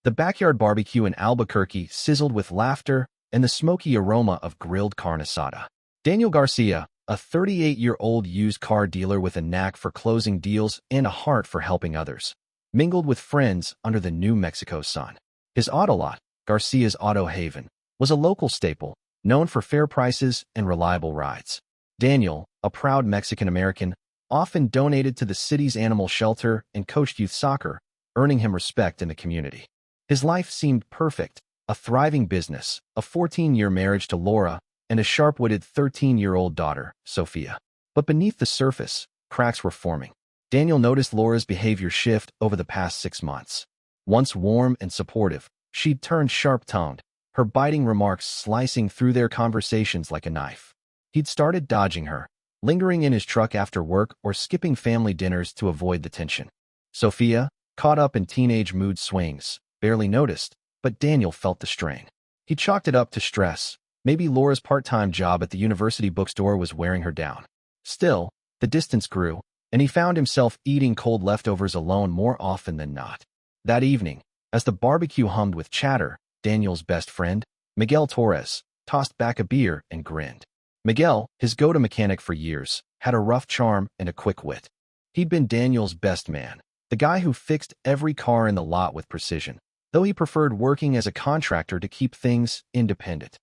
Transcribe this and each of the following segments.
The backyard barbecue in Albuquerque sizzled with laughter and the smoky aroma of grilled carne asada. Daniel Garcia, a 38-year-old used car dealer with a knack for closing deals and a heart for helping others, mingled with friends under the New Mexico sun. His auto lot, Garcia's Auto Haven, was a local staple, known for fair prices and reliable rides. Daniel, a proud Mexican-American, often donated to the city's animal shelter and coached youth soccer, earning him respect in the community. His life seemed perfect, a thriving business, a 14-year marriage to Laura, and a sharp-witted 13-year-old daughter, Sophia. But beneath the surface, cracks were forming. Daniel noticed Laura's behavior shift over the past 6 months. Once warm and supportive, she'd turned sharp-tongued, her biting remarks slicing through their conversations like a knife. He'd started dodging her, lingering in his truck after work or skipping family dinners to avoid the tension. Sophia, caught up in teenage mood swings, barely noticed, but Daniel felt the strain. He chalked it up to stress. Maybe Laura's part-time job at the university bookstore was wearing her down. Still, the distance grew, and he found himself eating cold leftovers alone more often than not. That evening, as the barbecue hummed with chatter, Daniel's best friend, Miguel Torres, tossed back a beer and grinned. Miguel, his go-to mechanic for years, had a rough charm and a quick wit. He'd been Daniel's best man, the guy who fixed every car in the lot with precision, though he preferred working as a contractor to keep things independent.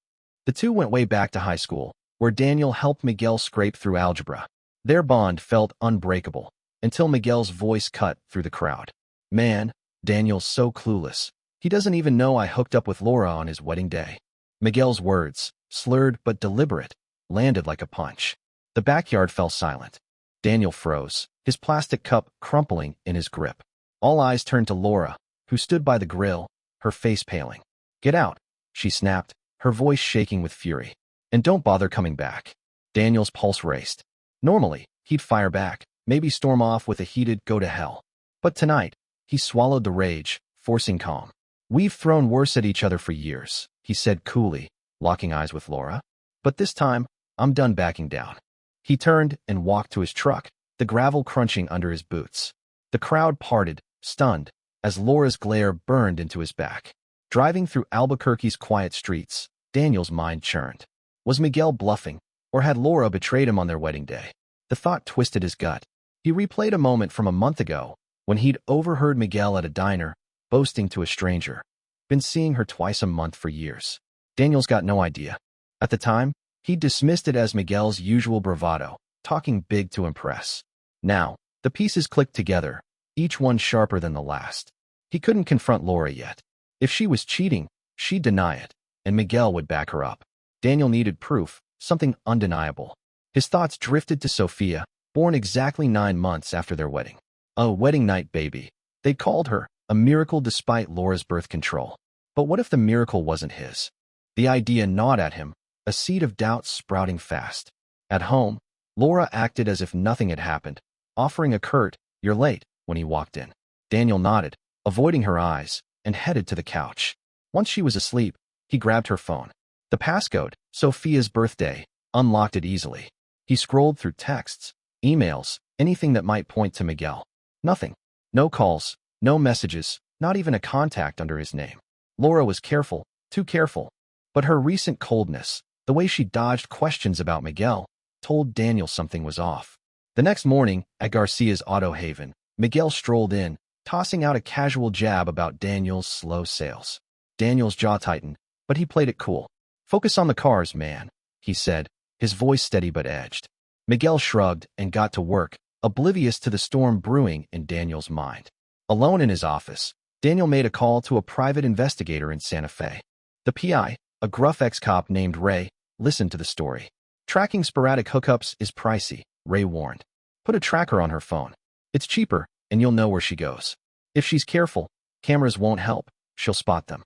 The two went way back to high school, where Daniel helped Miguel scrape through algebra. Their bond felt unbreakable, until Miguel's voice cut through the crowd. "Man, Daniel's so clueless. He doesn't even know I hooked up with Laura on his wedding day." Miguel's words, slurred but deliberate, landed like a punch. The backyard fell silent. Daniel froze, his plastic cup crumpling in his grip. All eyes turned to Laura, who stood by the grill, her face paling. "Get out," she snapped, her voice shaking with fury. "And don't bother coming back." Daniel's pulse raced. Normally, he'd fire back, maybe storm off with a heated "go to hell." But tonight, he swallowed the rage, forcing calm. "We've thrown worse at each other for years," he said coolly, locking eyes with Laura. "But this time, I'm done backing down." He turned and walked to his truck, the gravel crunching under his boots. The crowd parted, stunned, as Laura's glare burned into his back. Driving through Albuquerque's quiet streets, Daniel's mind churned. Was Miguel bluffing, or had Laura betrayed him on their wedding day? The thought twisted his gut. He replayed a moment from a month ago, when he'd overheard Miguel at a diner, boasting to a stranger. Been seeing her twice a month for years. Daniel's got no idea. At the time, he dismissed it as Miguel's usual bravado, talking big to impress. Now, the pieces clicked together, each one sharper than the last. He couldn't confront Laura yet. If she was cheating, she'd deny it, and Miguel would back her up. Daniel needed proof, something undeniable. His thoughts drifted to Sophia, born exactly 9 months after their wedding. A wedding night baby. They called her, a miracle despite Laura's birth control. But what if the miracle wasn't his? The idea gnawed at him, a seed of doubt sprouting fast. At home, Laura acted as if nothing had happened, offering a curt, "You're late," when he walked in. Daniel nodded, avoiding her eyes, and headed to the couch. Once she was asleep, he grabbed her phone. The passcode, Sophia's birthday, unlocked it easily. He scrolled through texts, emails, anything that might point to Miguel. Nothing. No calls, no messages, not even a contact under his name. Laura was careful, too careful. But her recent coldness, the way she dodged questions about Miguel, told Daniel something was off. The next morning, at Garcia's Auto Haven, Miguel strolled in, tossing out a casual jab about Daniel's slow sales. Daniel's jaw tightened, but he played it cool. "Focus on the cars, man," he said, his voice steady but edged. Miguel shrugged and got to work, oblivious to the storm brewing in Daniel's mind. Alone in his office, Daniel made a call to a private investigator in Santa Fe. The PI, a gruff ex-cop named Ray, listened to the story. "Tracking sporadic hookups is pricey," Ray warned. "Put a tracker on her phone. It's cheaper, and you'll know where she goes. If she's careful, cameras won't help, she'll spot them."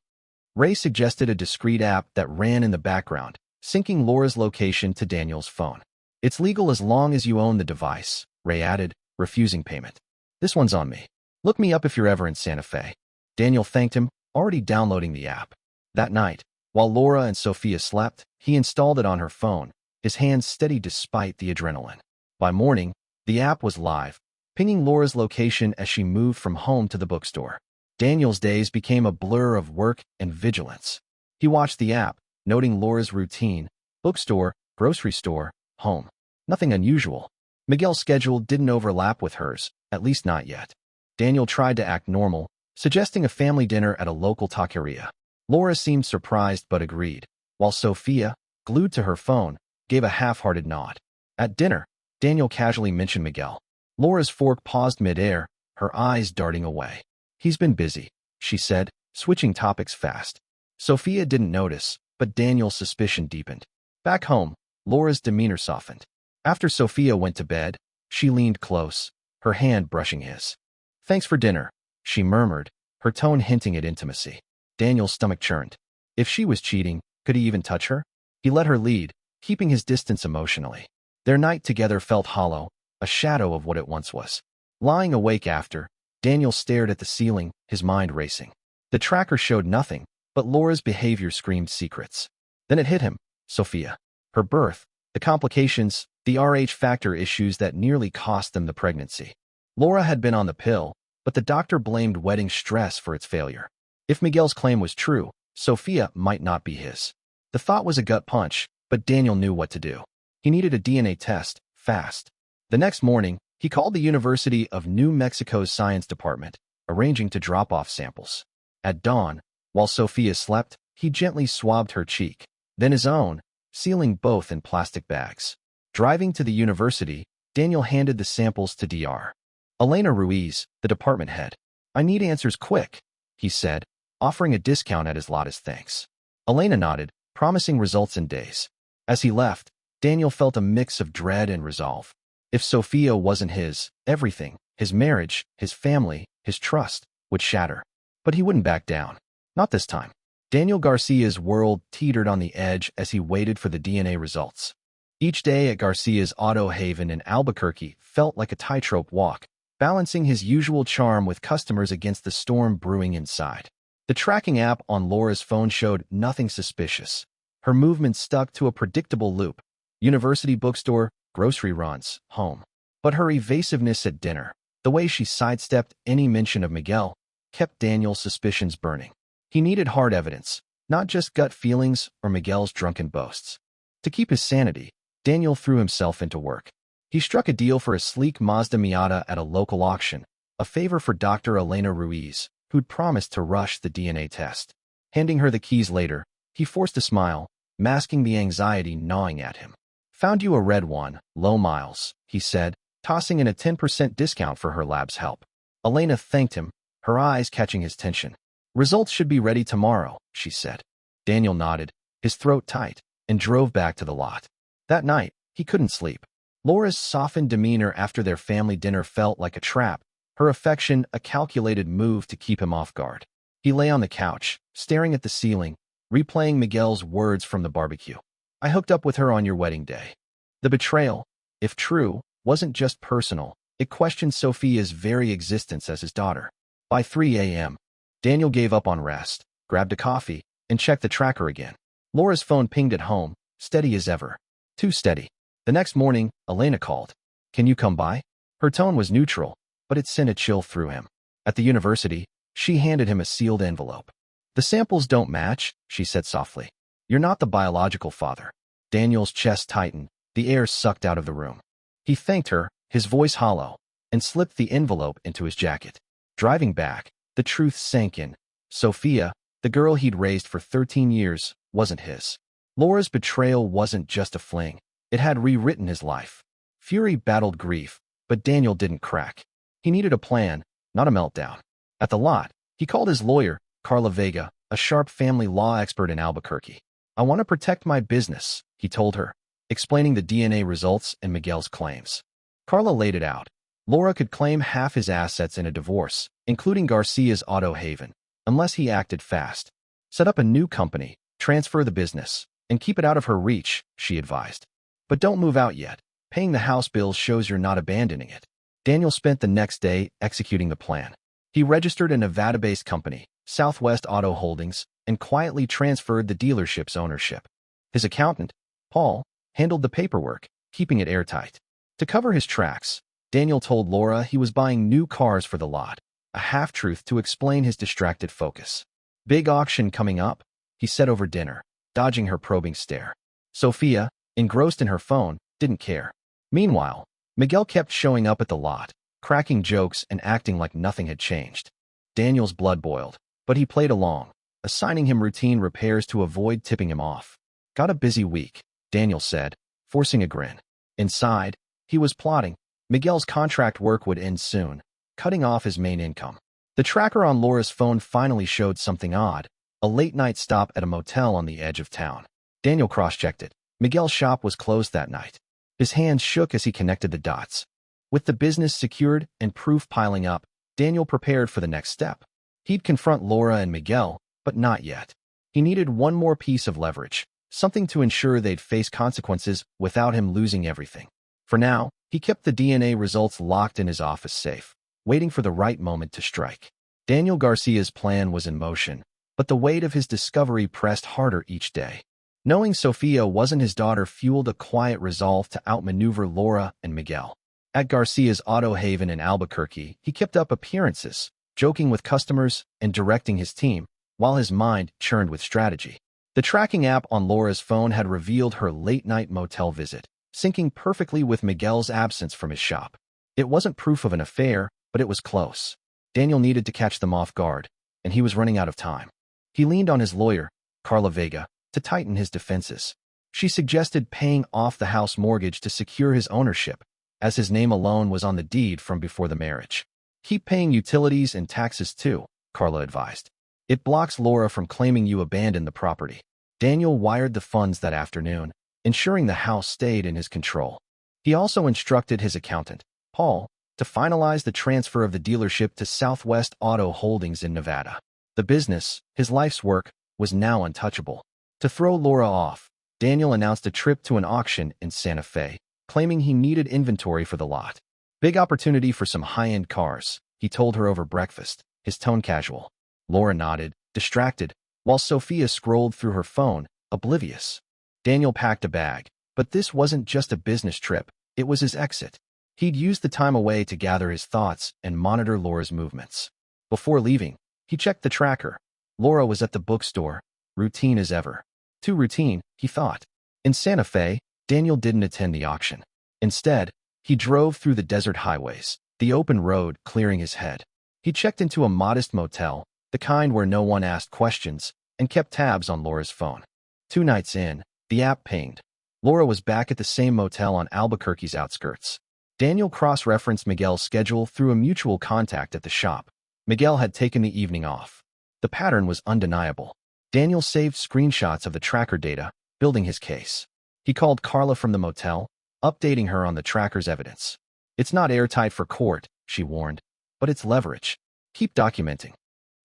Ray suggested a discreet app that ran in the background, syncing Laura's location to Daniel's phone. "It's legal as long as you own the device," Ray added, refusing payment. "This one's on me. Look me up if you're ever in Santa Fe." Daniel thanked him, already downloading the app. That night, while Laura and Sophia slept, he installed it on her phone, his hands steady despite the adrenaline. By morning, the app was live, pinging Laura's location as she moved from home to the bookstore. Daniel's days became a blur of work and vigilance. He watched the app, noting Laura's routine: bookstore, grocery store, home. Nothing unusual. Miguel's schedule didn't overlap with hers, at least not yet. Daniel tried to act normal, suggesting a family dinner at a local taqueria. Laura seemed surprised but agreed, while Sophia, glued to her phone, gave a half-hearted nod. At dinner, Daniel casually mentioned Miguel. Laura's fork paused mid-air, her eyes darting away. "He's been busy," she said, switching topics fast. Sophia didn't notice, but Daniel's suspicion deepened. Back home, Laura's demeanor softened. After Sophia went to bed, she leaned close, her hand brushing his. "Thanks for dinner," she murmured, her tone hinting at intimacy. Daniel's stomach churned. If she was cheating, could he even touch her? He let her lead, keeping his distance emotionally. Their night together felt hollow, a shadow of what it once was. Lying awake after, Daniel stared at the ceiling, his mind racing. The tracker showed nothing, but Laura's behavior screamed secrets. Then it hit him: Sophia. Her birth, the complications, the Rh factor issues that nearly cost them the pregnancy. Laura had been on the pill, but the doctor blamed wedding stress for its failure. If Miguel's claim was true, Sophia might not be his. The thought was a gut punch, but Daniel knew what to do. He needed a DNA test, fast. The next morning, he called the University of New Mexico's science department, arranging to drop off samples. At dawn, while Sophia slept, he gently swabbed her cheek, then his own, sealing both in plastic bags. Driving to the university, Daniel handed the samples to Dr. Elena Ruiz, the department head. "I need answers quick," he said, offering a discount at his lot as thanks. Elena nodded, promising results in days. As he left, Daniel felt a mix of dread and resolve. If Sophia wasn't his, everything, his marriage, his family, his trust, would shatter. But he wouldn't back down. Not this time. Daniel Garcia's world teetered on the edge as he waited for the DNA results. Each day at Garcia's Auto Haven in Albuquerque felt like a tightrope walk, balancing his usual charm with customers against the storm brewing inside. The tracking app on Laura's phone showed nothing suspicious. Her movements stuck to a predictable loop: university, bookstore, grocery runs, home. But her evasiveness at dinner, the way she sidestepped any mention of Miguel, kept Daniel's suspicions burning. He needed hard evidence, not just gut feelings or Miguel's drunken boasts. To keep his sanity, Daniel threw himself into work. He struck a deal for a sleek Mazda Miata at a local auction, a favor for Dr. Elena Ruiz, who'd promised to rush the DNA test. Handing her the keys later, he forced a smile, masking the anxiety gnawing at him. "Found you a red one, low miles," he said, tossing in a 10% discount for her lab's help. Elena thanked him, her eyes catching his tension. "Results should be ready tomorrow," she said. Daniel nodded, his throat tight, and drove back to the lot. That night, he couldn't sleep. Laura's softened demeanor after their family dinner felt like a trap, her affection a calculated move to keep him off guard. He lay on the couch, staring at the ceiling, replaying Miguel's words from the barbecue. "I hooked up with her on your wedding day." The betrayal, if true, wasn't just personal. It questioned Sophia's very existence as his daughter. By 3 a.m., Daniel gave up on rest, grabbed a coffee, and checked the tracker again. Laura's phone pinged at home, steady as ever. Too steady. The next morning, Elena called. "Can you come by?" Her tone was neutral, but it sent a chill through him. At the university, she handed him a sealed envelope. "The samples don't match," she said softly. "You're not the biological father." Daniel's chest tightened, the air sucked out of the room. He thanked her, his voice hollow, and slipped the envelope into his jacket. Driving back, the truth sank in. Sophia, the girl he'd raised for 13 years, wasn't his. Laura's betrayal wasn't just a fling. It had rewritten his life. Fury battled grief, but Daniel didn't crack. He needed a plan, not a meltdown. At the lot, he called his lawyer, Carla Vega, a sharp family law expert in Albuquerque. "I want to protect my business," he told her, explaining the DNA results and Miguel's claims. Carla laid it out. Laura could claim half his assets in a divorce, including Garcia's Auto Haven, unless he acted fast. "Set up a new company, transfer the business, and keep it out of her reach," she advised. "But don't move out yet. Paying the house bills shows you're not abandoning it." Daniel spent the next day executing the plan. He registered a Nevada-based company, Southwest Auto Holdings, and quietly transferred the dealership's ownership. His accountant, Paul, handled the paperwork, keeping it airtight. To cover his tracks, Daniel told Laura he was buying new cars for the lot, a half-truth to explain his distracted focus. Big auction coming up, he said over dinner, dodging her probing stare. Sophia, engrossed in her phone, didn't care. Meanwhile, Miguel kept showing up at the lot, cracking jokes and acting like nothing had changed. Daniel's blood boiled, but he played along, assigning him routine repairs to avoid tipping him off. Got a busy week, Daniel said, forcing a grin. Inside, he was plotting. Miguel's contract work would end soon, cutting off his main income. The tracker on Laura's phone finally showed something odd, a late-night stop at a motel on the edge of town. Daniel cross-checked it. Miguel's shop was closed that night. His hands shook as he connected the dots. With the business secured and proof piling up, Daniel prepared for the next step. He'd confront Laura and Miguel, but not yet. He needed one more piece of leverage, something to ensure they'd face consequences without him losing everything. For now, he kept the DNA results locked in his office safe, waiting for the right moment to strike. Daniel Garcia's plan was in motion, but the weight of his discovery pressed harder each day. Knowing Sophia wasn't his daughter fueled a quiet resolve to outmaneuver Laura and Miguel. At Garcia's Auto Haven in Albuquerque, he kept up appearances, joking with customers and directing his team, while his mind churned with strategy. The tracking app on Laura's phone had revealed her late-night motel visit, syncing perfectly with Miguel's absence from his shop. It wasn't proof of an affair, but it was close. Daniel needed to catch them off guard, and he was running out of time. He leaned on his lawyer, Carla Vega, to tighten his defenses. She suggested paying off the house mortgage to secure his ownership, as his name alone was on the deed from before the marriage. Keep paying utilities and taxes too, Carla advised. It blocks Laura from claiming you abandoned the property. Daniel wired the funds that afternoon, ensuring the house stayed in his control. He also instructed his accountant, Paul, to finalize the transfer of the dealership to Southwest Auto Holdings in Nevada. The business, his life's work, was now untouchable. To throw Laura off, Daniel announced a trip to an auction in Santa Fe, claiming he needed inventory for the lot. Big opportunity for some high-end cars, he told her over breakfast, his tone casual. Laura nodded, distracted, while Sophia scrolled through her phone, oblivious. Daniel packed a bag, but this wasn't just a business trip, it was his exit. He'd used the time away to gather his thoughts and monitor Laura's movements. Before leaving, he checked the tracker. Laura was at the bookstore, routine as ever. Too routine, he thought. In Santa Fe, Daniel didn't attend the auction. Instead, he drove through the desert highways, the open road clearing his head. He checked into a modest motel, the kind where no one asked questions, and kept tabs on Laura's phone. 2 nights in, the app pinged. Laura was back at the same motel on Albuquerque's outskirts. Daniel cross-referenced Miguel's schedule through a mutual contact at the shop. Miguel had taken the evening off. The pattern was undeniable. Daniel saved screenshots of the tracker data, building his case. He called Carla from the motel, updating her on the tracker's evidence. It's not airtight for court, she warned, but it's leverage. Keep documenting.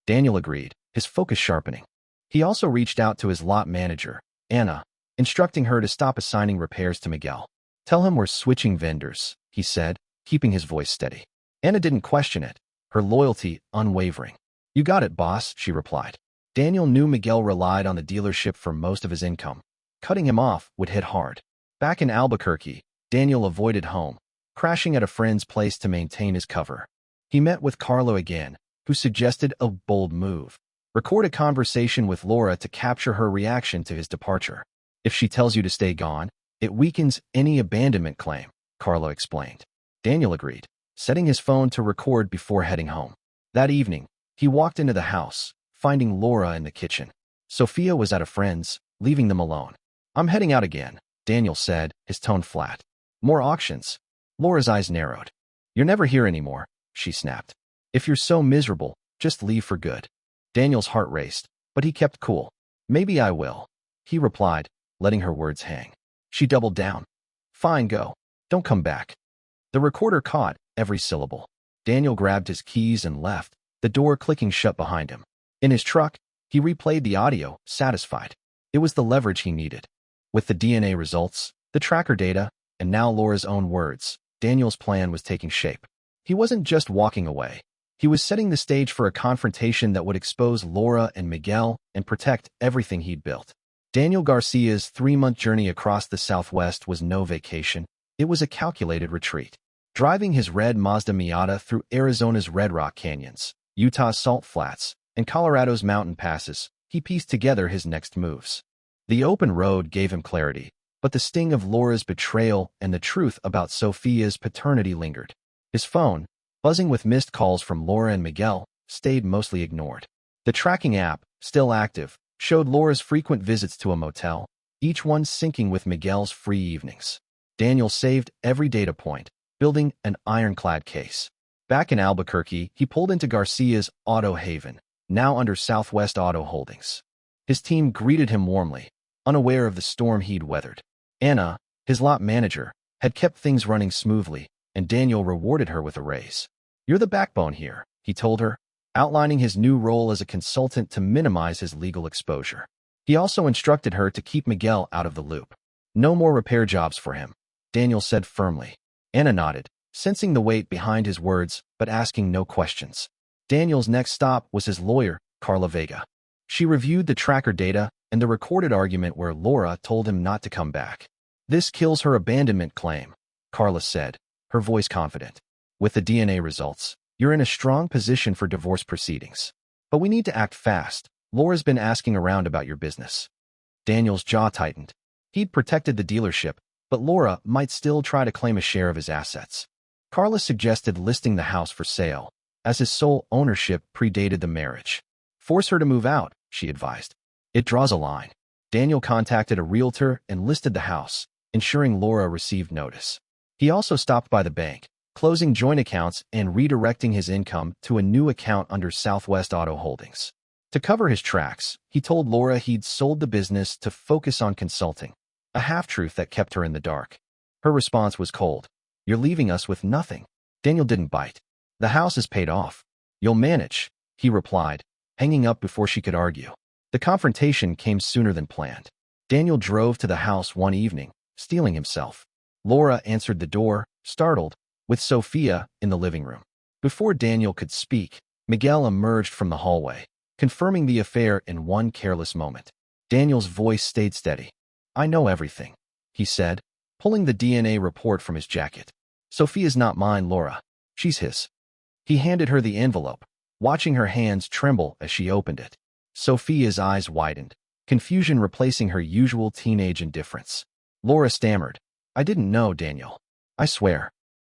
Daniel agreed, his focus sharpening. He also reached out to his lot manager, Anna, instructing her to stop assigning repairs to Miguel. Tell him we're switching vendors, he said, keeping his voice steady. Anna didn't question it, her loyalty unwavering. You got it, boss, she replied. Daniel knew Miguel relied on the dealership for most of his income. Cutting him off would hit hard. Back in Albuquerque, Daniel avoided home, crashing at a friend's place to maintain his cover. He met with Carlo again, who suggested a bold move. Record a conversation with Laura to capture her reaction to his departure. If she tells you to stay gone, it weakens any abandonment claim, Carlo explained. Daniel agreed, setting his phone to record before heading home. That evening, he walked into the house, finding Laura in the kitchen. Sophia was at a friend's, leaving them alone. I'm heading out again, Daniel said, his tone flat. More auctions. Laura's eyes narrowed. You're never here anymore, she snapped. If you're so miserable, just leave for good. Daniel's heart raced, but he kept cool. Maybe I will, he replied, letting her words hang. She doubled down. Fine, go. Don't come back. The recorder caught every syllable. Daniel grabbed his keys and left, the door clicking shut behind him. In his truck, he replayed the audio, satisfied. It was the leverage he needed. With the DNA results, the tracker data, and now Laura's own words, Daniel's plan was taking shape. He wasn't just walking away. He was setting the stage for a confrontation that would expose Laura and Miguel and protect everything he'd built. Daniel Garcia's 3-month journey across the Southwest was no vacation. It was a calculated retreat. Driving his red Mazda Miata through Arizona's Red Rock Canyons, Utah's salt flats, and Colorado's mountain passes, he pieced together his next moves. The open road gave him clarity, but the sting of Laura's betrayal and the truth about Sophia's paternity lingered. His phone, buzzing with missed calls from Laura and Miguel, stayed mostly ignored. The tracking app, still active, showed Laura's frequent visits to a motel, each one syncing with Miguel's free evenings. Daniel saved every data point, building an ironclad case. Back in Albuquerque, he pulled into Garcia's Auto Haven, now under Southwest Auto Holdings. His team greeted him warmly, unaware of the storm he'd weathered. Anna, his lot manager, had kept things running smoothly, and Daniel rewarded her with a raise. "You're the backbone here," he told her, outlining his new role as a consultant to minimize his legal exposure. He also instructed her to keep Miguel out of the loop. "No more repair jobs for him," Daniel said firmly. Anna nodded, sensing the weight behind his words, but asking no questions. Daniel's next stop was his lawyer, Carla Vega. She reviewed the tracker data and the recorded argument where Laura told him not to come back. "This kills her abandonment claim," Carla said, her voice confident. "With the DNA results, you're in a strong position for divorce proceedings. But we need to act fast. Laura's been asking around about your business." Daniel's jaw tightened. He'd protected the dealership, but Laura might still try to claim a share of his assets. Carla suggested listing the house for sale, as his sole ownership predated the marriage. "Force her to move out," she advised. "It draws a line." Daniel contacted a realtor and listed the house, ensuring Laura received notice. He also stopped by the bank, closing joint accounts and redirecting his income to a new account under Southwest Auto Holdings. To cover his tracks, he told Laura he'd sold the business to focus on consulting, a half-truth that kept her in the dark. Her response was cold. "You're leaving us with nothing." Daniel didn't bite. "The house is paid off. You'll manage," he replied, hanging up before she could argue. The confrontation came sooner than planned. Daniel drove to the house one evening, steeling himself. Laura answered the door, startled, with Sophia in the living room. Before Daniel could speak, Miguel emerged from the hallway, confirming the affair in one careless moment. Daniel's voice stayed steady. "I know everything," he said, pulling the DNA report from his jacket. "Sophia's not mine, Laura. She's his." He handed her the envelope, watching her hands tremble as she opened it. Sophia's eyes widened, confusion replacing her usual teenage indifference. Laura stammered, "I didn't know, Daniel. I swear."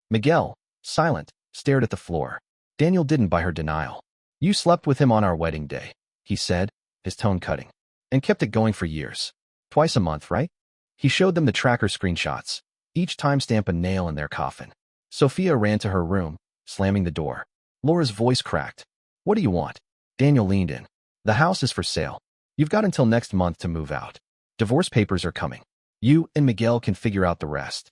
Miguel, silent, stared at the floor. Daniel didn't buy her denial. "You slept with him on our wedding day," he said, his tone cutting, "and kept it going for years. Twice a month, right?" He showed them the tracker screenshots, each timestamp a nail in their coffin. Sophia ran to her room, slamming the door. Laura's voice cracked. "What do you want?" Daniel leaned in. "The house is for sale. You've got until next month to move out. Divorce papers are coming. You and Miguel can figure out the rest."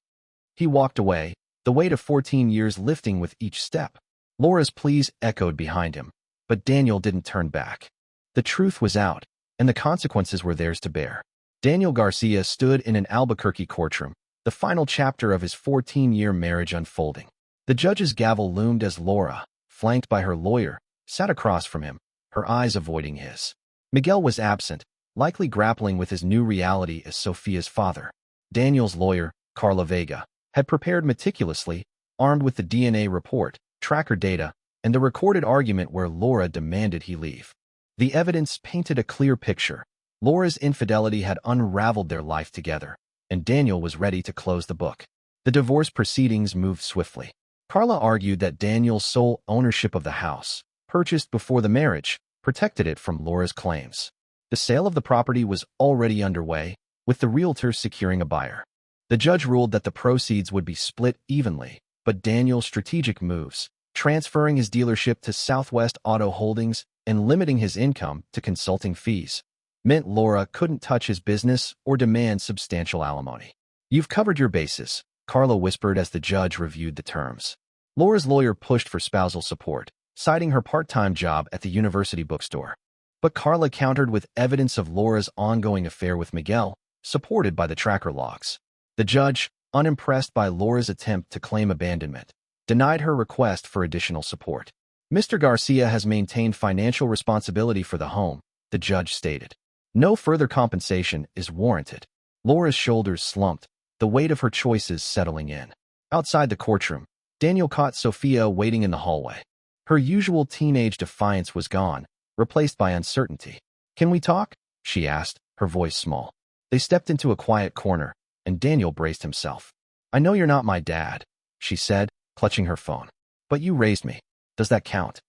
He walked away, the weight of 14 years lifting with each step. Laura's pleas echoed behind him, but Daniel didn't turn back. The truth was out, and the consequences were theirs to bear. Daniel Garcia stood in an Albuquerque courtroom, the final chapter of his 14-year marriage unfolding. The judge's gavel loomed as Laura, flanked by her lawyer, sat across from him, her eyes avoiding his. Miguel was absent, likely grappling with his new reality as Sophia's father. Daniel's lawyer, Carla Vega, had prepared meticulously, armed with the DNA report, tracker data, and the recorded argument where Laura demanded he leave. The evidence painted a clear picture. Laura's infidelity had unraveled their life together, and Daniel was ready to close the book. The divorce proceedings moved swiftly. Carla argued that Daniel's sole ownership of the house, purchased before the marriage, protected it from Laura's claims. The sale of the property was already underway, with the realtor securing a buyer. The judge ruled that the proceeds would be split evenly, but Daniel's strategic moves, transferring his dealership to Southwest Auto Holdings and limiting his income to consulting fees, meant Laura couldn't touch his business or demand substantial alimony. "You've covered your bases," Carla whispered as the judge reviewed the terms. Laura's lawyer pushed for spousal support, citing her part-time job at the university bookstore. But Carla countered with evidence of Laura's ongoing affair with Miguel, supported by the tracker logs. The judge, unimpressed by Laura's attempt to claim abandonment, denied her request for additional support. "Mr. Garcia has maintained financial responsibility for the home," the judge stated. "No further compensation is warranted." Laura's shoulders slumped, the weight of her choices settling in. Outside the courtroom, Daniel caught Sophia waiting in the hallway. Her usual teenage defiance was gone, replaced by uncertainty. "Can we talk?" she asked, her voice small. They stepped into a quiet corner, and Daniel braced himself. "I know you're not my dad," she said, clutching her phone. "But you raised me. Does that count?"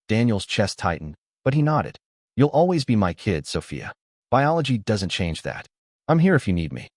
Daniel's chest tightened, but he nodded. "You'll always be my kid, Sophia. Biology doesn't change that. I'm here if you need me."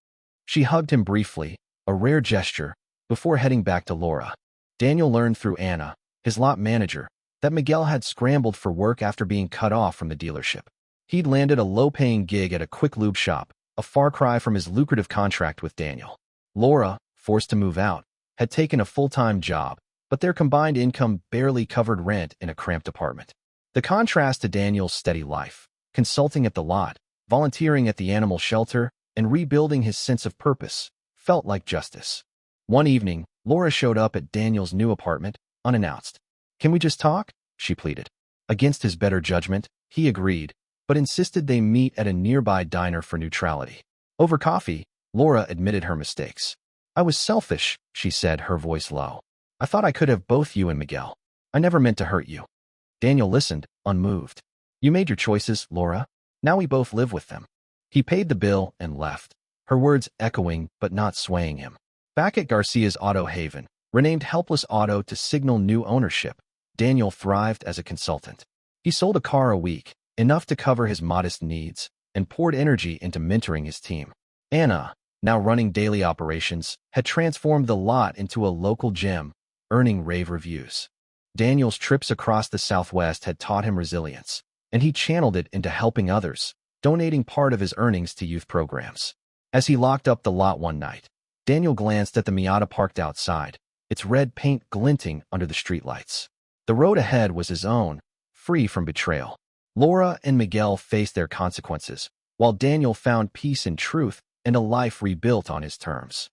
She hugged him briefly, a rare gesture, before heading back to Laura. Daniel learned through Anna, his lot manager, that Miguel had scrambled for work after being cut off from the dealership. He'd landed a low-paying gig at a quick lube shop, a far cry from his lucrative contract with Daniel. Laura, forced to move out, had taken a full-time job, but their combined income barely covered rent in a cramped apartment. The contrast to Daniel's steady life, consulting at the lot, volunteering at the animal shelter, and rebuilding his sense of purpose, felt like justice. One evening, Laura showed up at Daniel's new apartment, unannounced. "Can we just talk?" she pleaded. Against his better judgment, he agreed, but insisted they meet at a nearby diner for neutrality. Over coffee, Laura admitted her mistakes. "I was selfish," she said, her voice low. "I thought I could have both you and Miguel. I never meant to hurt you." Daniel listened, unmoved. "You made your choices, Laura. Now we both live with them." He paid the bill and left, her words echoing but not swaying him. Back at Garcia's Auto Haven, renamed Helpless Auto to signal new ownership, Daniel thrived as a consultant. He sold a car a week, enough to cover his modest needs, and poured energy into mentoring his team. Anna, now running daily operations, had transformed the lot into a local gem, earning rave reviews. Daniel's trips across the Southwest had taught him resilience, and he channeled it into helping others, donating part of his earnings to youth programs. As he locked up the lot one night, Daniel glanced at the Miata parked outside, its red paint glinting under the streetlights. The road ahead was his own, free from betrayal. Laura and Miguel faced their consequences, while Daniel found peace in truth and a life rebuilt on his terms.